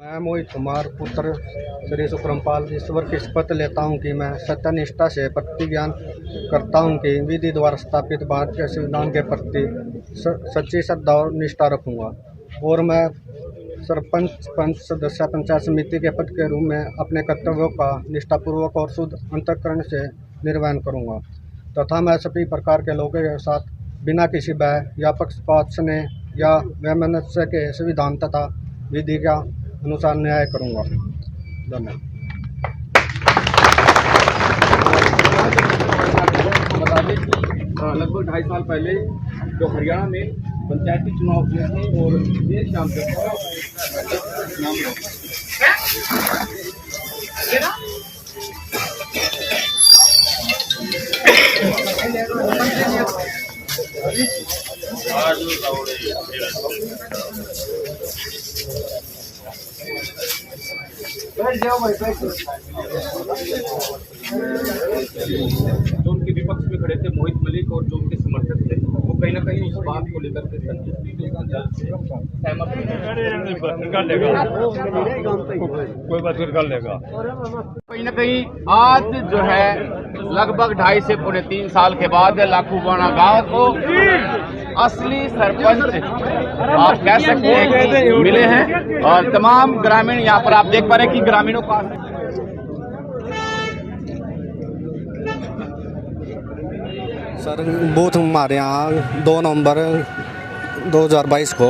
मैं मोहित कुमार पुत्र श्री सुक्रमपाल ईश्वर की शपथ लेता हूँ कि मैं सत्यनिष्ठा से प्रतिज्ञा करता हूँ कि विधि द्वारा स्थापित भारतीय संविधान के प्रति सच्ची श्रद्धा और निष्ठा रखूँगा और मैं सरपंच पंच सदस्य पंचायत समिति के पद के रूप में अपने कर्तव्यों का निष्ठापूर्वक और शुद्ध अंतःकरण से निर्वहन करूँगा तथा मैं सभी प्रकार के लोगों के साथ बिना किसी भय या पक्षपात स्नेह या वैमनस्य के संविधान तथा विधि का अनुसार न्याय करूँगा। धन्यवाद। बता दें लगभग 2.5 साल पहले जो हरियाणा में पंचायती चुनाव हुए थे और देर शाम जो उनके विपक्ष में खड़े थे मोहित मलिक और जो उनके समर्थक थे वो कहीं ना कहीं उस बात को लेकर के कोई बात कर लेगा। कहीं ना कहीं आज जो है लगभग 2.5 से पौने 3 साल के बाद लाखूबाना गांव को असली सरपंच आप कह सकते हैं कि मिले हैं और तमाम ग्रामीण यहाँ पर आप देख पा रहे हैं कि ग्रामीणों का सर बूथ हमारे यहाँ 2 नवंबर 2022 को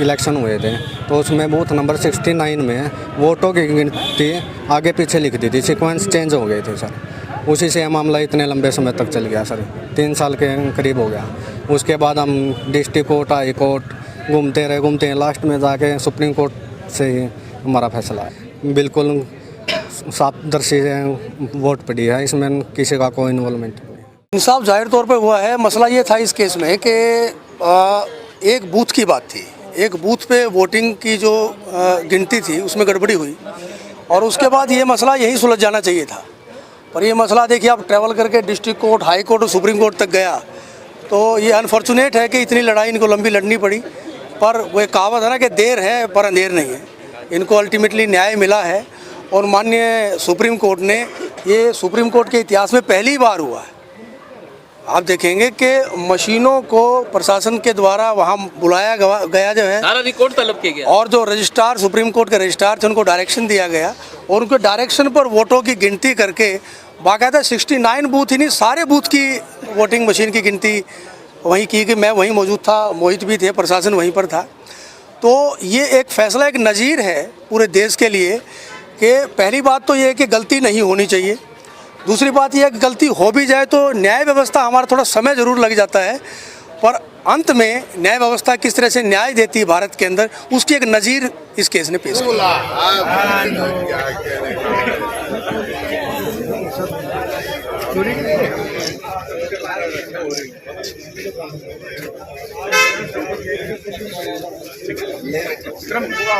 इलेक्शन हुए थे तो उसमें बूथ नंबर 69 में वोटों की गिनती आगे पीछे लिख दी थी, सीक्वेंस चेंज हो गए थे सर। उसी से मामला इतने लंबे समय तक चल गया सर, 3 साल के करीब हो गया। उसके बाद हम डिस्ट्रिक्ट कोर्ट हाई कोर्ट घूमते हैं, लास्ट में जाके सुप्रीम कोर्ट से ही हमारा फैसला है। बिल्कुल साफदर्शी वोट पड़ी है, इसमें किसी का कोई इन्वॉल्वमेंट नहीं। इंसाफ जाहिर तौर पे हुआ है। मसला ये था इस केस में कि एक बूथ की बात थी, एक बूथ पे वोटिंग की जो गिनती थी उसमें गड़बड़ी हुई और उसके बाद ये मसला यहीं सुलझ जाना चाहिए था। पर ये मसला देखिए आप ट्रैवल करके डिस्ट्रिक्ट कोर्ट हाई कोर्ट और सुप्रीम कोर्ट तक गया तो ये अनफॉर्चुनेट है कि इतनी लड़ाई इनको लंबी लड़नी पड़ी। पर वो एक कहावत है ना कि देर है पर अंधेर नहीं है। इनको अल्टीमेटली न्याय मिला है और माननीय सुप्रीम कोर्ट ने, ये सुप्रीम कोर्ट के इतिहास में पहली बार हुआ है, आप देखेंगे कि मशीनों को प्रशासन के द्वारा वहाँ बुलाया गया जो है, सारा रिकॉर्ड तलब किया गया और जो रजिस्ट्रार सुप्रीम कोर्ट के रजिस्ट्रार थे उनको डायरेक्शन दिया गया और उनके डायरेक्शन पर वोटों की गिनती करके बाकायदा 69 बूथ ही नहीं सारे बूथ की वोटिंग मशीन की गिनती वहीं की कि मैं वहीं मौजूद था, मोहित भी थे, प्रशासन वहीं पर था। तो ये एक फ़ैसला, एक नज़ीर है पूरे देश के लिए कि पहली बात तो ये है कि गलती नहीं होनी चाहिए। दूसरी बात यह है कि गलती हो भी जाए तो न्याय व्यवस्था हमारा थोड़ा समय ज़रूर लग जाता है, पर अंत में न्याय व्यवस्था किस तरह से न्याय देती है भारत के अंदर, उसकी एक नज़ीर इस केस ने पेश किया। क्रम हुआ